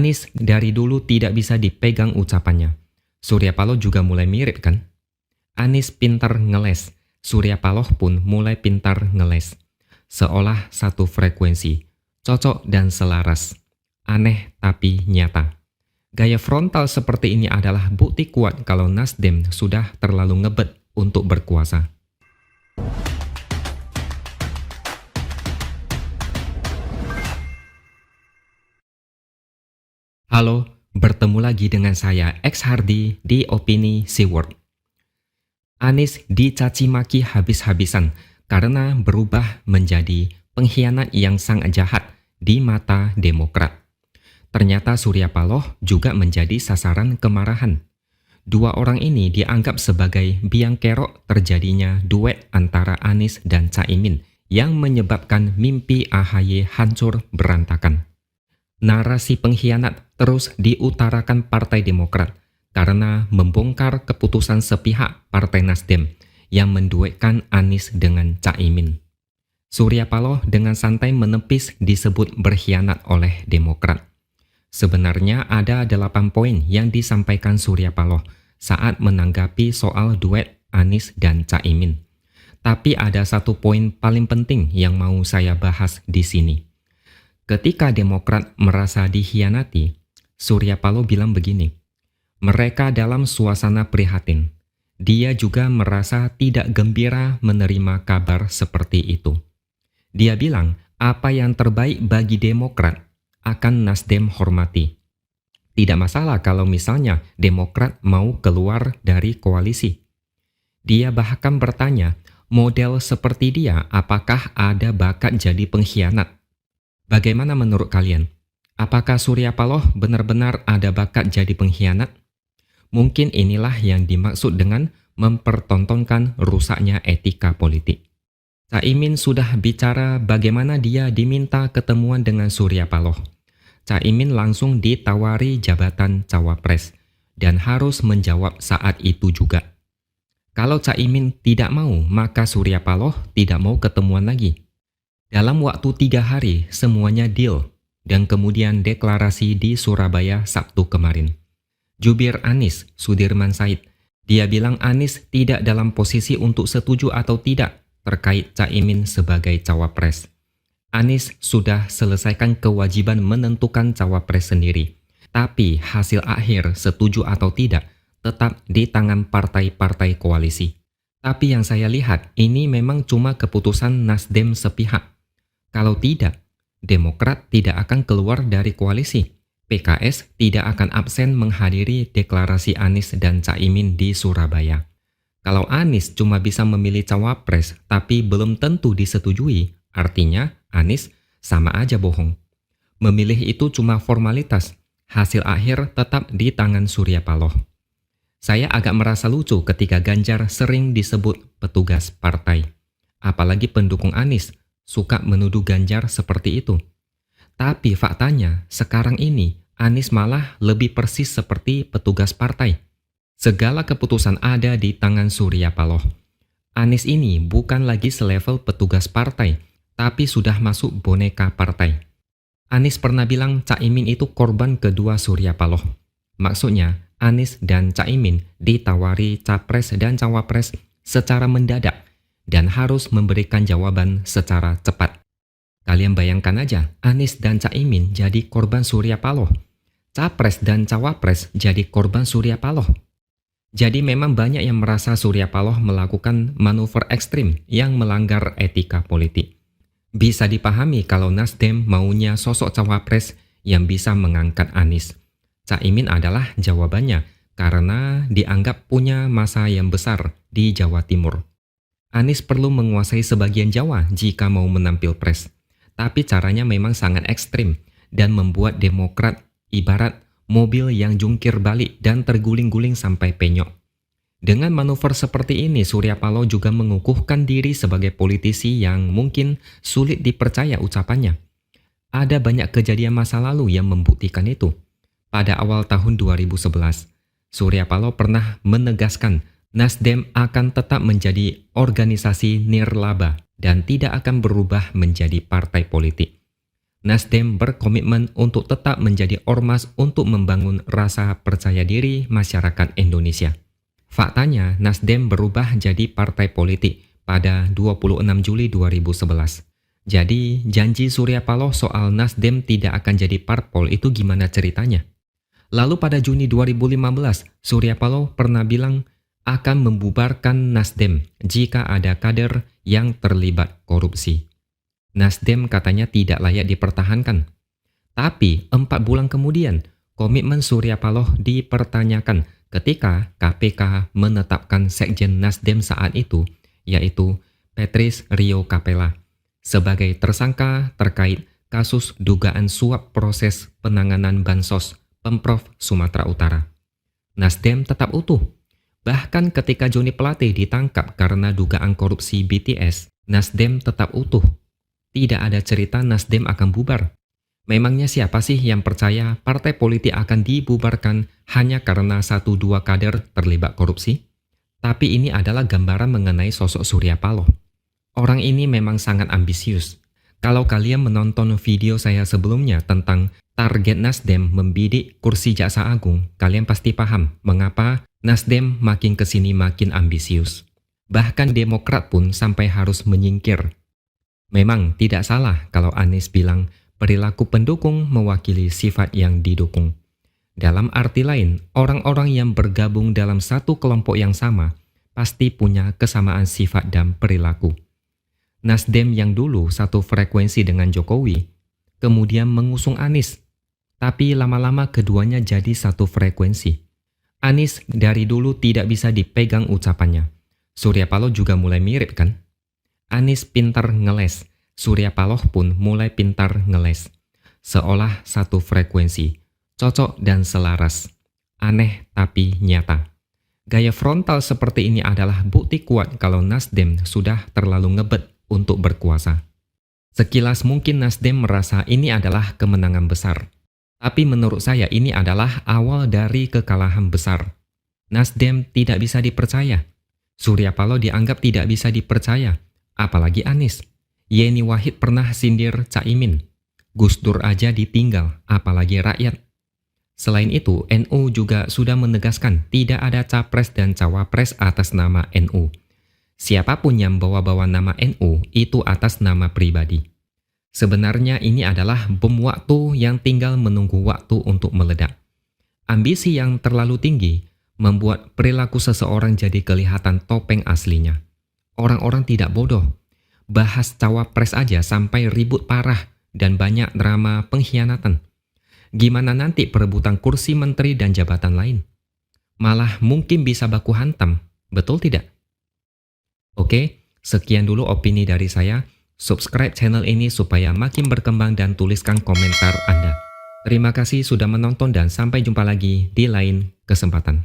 Anies dari dulu tidak bisa dipegang ucapannya. Surya Paloh juga mulai mirip kan? Anies pintar ngeles, Surya Paloh pun mulai pintar ngeles. Seolah satu frekuensi, cocok dan selaras. Aneh tapi nyata. Gaya frontal seperti ini adalah bukti kuat kalau Nasdem sudah terlalu ngebet untuk berkuasa. Halo, bertemu lagi dengan saya X Hardy di Opini Seaword. Anies dicaci maki habis-habisan karena berubah menjadi pengkhianat yang sangat jahat di mata Demokrat. Ternyata Surya Paloh juga menjadi sasaran kemarahan. Dua orang ini dianggap sebagai biang kerok terjadinya duet antara Anies dan Caimin yang menyebabkan mimpi AHY hancur berantakan. Narasi pengkhianat terus diutarakan Partai Demokrat karena membongkar keputusan sepihak Partai Nasdem yang menduetkan Anies dengan Caimin. Surya Paloh dengan santai menepis disebut berkhianat oleh Demokrat. Sebenarnya ada 8 poin yang disampaikan Surya Paloh saat menanggapi soal duet Anies dan Caimin. Tapi ada satu poin paling penting yang mau saya bahas di sini. Ketika Demokrat merasa dikhianati, Surya Paloh bilang begini, mereka dalam suasana prihatin. Dia juga merasa tidak gembira menerima kabar seperti itu. Dia bilang apa yang terbaik bagi Demokrat akan Nasdem hormati. Tidak masalah kalau misalnya Demokrat mau keluar dari koalisi. Dia bahkan bertanya, model seperti dia apakah ada bakat jadi pengkhianat? Bagaimana menurut kalian? Apakah Surya Paloh benar-benar ada bakat jadi pengkhianat? Mungkin inilah yang dimaksud dengan mempertontonkan rusaknya etika politik. Caimin sudah bicara bagaimana dia diminta ketemuan dengan Surya Paloh. Caimin langsung ditawari jabatan cawapres dan harus menjawab saat itu juga. Kalau Caimin tidak mau, maka Surya Paloh tidak mau ketemuan lagi. Dalam waktu 3 hari semuanya deal dan kemudian deklarasi di Surabaya Sabtu kemarin. Jubir Anies, Sudirman Said, dia bilang Anies tidak dalam posisi untuk setuju atau tidak terkait Caimin sebagai cawapres. Anies sudah selesaikan kewajiban menentukan cawapres sendiri. Tapi hasil akhir setuju atau tidak tetap di tangan partai-partai koalisi. Tapi yang saya lihat ini memang cuma keputusan Nasdem sepihak. Kalau tidak, Demokrat tidak akan keluar dari koalisi. PKS tidak akan absen menghadiri deklarasi Anies dan Caimin di Surabaya. Kalau Anies cuma bisa memilih cawapres tapi belum tentu disetujui, artinya Anies sama aja bohong. Memilih itu cuma formalitas, hasil akhir tetap di tangan Surya Paloh. Saya agak merasa lucu ketika Ganjar sering disebut petugas partai. Apalagi pendukung Anies suka menuduh Ganjar seperti itu. Tapi faktanya sekarang ini Anies malah lebih persis seperti petugas partai. Segala keputusan ada di tangan Surya Paloh. Anies ini bukan lagi selevel petugas partai, tapi sudah masuk boneka partai. Anies pernah bilang Caimin itu korban kedua Surya Paloh. Maksudnya, Anies dan Caimin ditawari capres dan cawapres secara mendadak dan harus memberikan jawaban secara cepat. Kalian bayangkan aja, Anies dan Caimin jadi korban Surya Paloh. Capres dan cawapres jadi korban Surya Paloh. Jadi memang banyak yang merasa Surya Paloh melakukan manuver ekstrim yang melanggar etika politik. Bisa dipahami kalau Nasdem maunya sosok cawapres yang bisa mengangkat Anies. Caimin adalah jawabannya karena dianggap punya masa yang besar di Jawa Timur. Anies perlu menguasai sebagian Jawa jika mau menampil pres. Tapi caranya memang sangat ekstrim dan membuat Demokrat ibarat mobil yang jungkir balik dan terguling-guling sampai penyok. Dengan manuver seperti ini, Surya Paloh juga mengukuhkan diri sebagai politisi yang mungkin sulit dipercaya ucapannya. Ada banyak kejadian masa lalu yang membuktikan itu. Pada awal tahun 2011, Surya Paloh pernah menegaskan Nasdem akan tetap menjadi organisasi nirlaba dan tidak akan berubah menjadi partai politik. Nasdem berkomitmen untuk tetap menjadi ormas untuk membangun rasa percaya diri masyarakat Indonesia. Faktanya, Nasdem berubah jadi partai politik pada 26 Juli 2011. Jadi, janji Surya Paloh soal Nasdem tidak akan jadi parpol itu gimana ceritanya? Lalu pada Juni 2015, Surya Paloh pernah bilang akan membubarkan Nasdem jika ada kader yang terlibat korupsi. Nasdem katanya tidak layak dipertahankan. Tapi 4 bulan kemudian, komitmen Surya Paloh dipertanyakan ketika KPK menetapkan Sekjen Nasdem saat itu, yaitu Patrice Rio Capella, sebagai tersangka terkait kasus dugaan suap proses penanganan Bansos Pemprov Sumatera Utara. Nasdem tetap utuh. Bahkan ketika Joni Plate ditangkap karena dugaan korupsi BTS, Nasdem tetap utuh. Tidak ada cerita Nasdem akan bubar. Memangnya siapa sih yang percaya partai politik akan dibubarkan hanya karena 1-2 kader terlibat korupsi? Tapi ini adalah gambaran mengenai sosok Surya Paloh. Orang ini memang sangat ambisius. Kalau kalian menonton video saya sebelumnya tentang target Nasdem membidik kursi Jaksa Agung, kalian pasti paham mengapa Nasdem makin kesini makin ambisius. Bahkan Demokrat pun sampai harus menyingkir. Memang tidak salah kalau Anies bilang perilaku pendukung mewakili sifat yang didukung. Dalam arti lain, orang-orang yang bergabung dalam satu kelompok yang sama pasti punya kesamaan sifat dan perilaku. Nasdem yang dulu satu frekuensi dengan Jokowi, kemudian mengusung Anies, tapi lama-lama keduanya jadi satu frekuensi. Anies dari dulu tidak bisa dipegang ucapannya. Surya Paloh juga mulai mirip kan? Anies pintar ngeles, Surya Paloh pun mulai pintar ngeles. Seolah satu frekuensi, cocok dan selaras. Aneh tapi nyata. Gaya frontal seperti ini adalah bukti kuat kalau Nasdem sudah terlalu ngebet untuk berkuasa. Sekilas mungkin Nasdem merasa ini adalah kemenangan besar. Tapi menurut saya ini adalah awal dari kekalahan besar. Nasdem tidak bisa dipercaya. Surya Paloh dianggap tidak bisa dipercaya. Apalagi Anies. Yeni Wahid pernah sindir Caimin. Gus Dur aja ditinggal, apalagi rakyat. Selain itu, NU juga sudah menegaskan tidak ada capres dan cawapres atas nama NU. Siapapun yang bawa-bawa nama NU itu atas nama pribadi. Sebenarnya ini adalah bom waktu yang tinggal menunggu waktu untuk meledak. Ambisi yang terlalu tinggi membuat perilaku seseorang jadi kelihatan topeng aslinya. Orang-orang tidak bodoh. Bahas cawapres aja sampai ribut parah dan banyak drama pengkhianatan. Gimana nanti perebutan kursi menteri dan jabatan lain? Malah mungkin bisa baku hantam, betul tidak? Oke, sekian dulu opini dari saya. Subscribe channel ini supaya makin berkembang dan tuliskan komentar Anda. Terima kasih sudah menonton dan sampai jumpa lagi di lain kesempatan.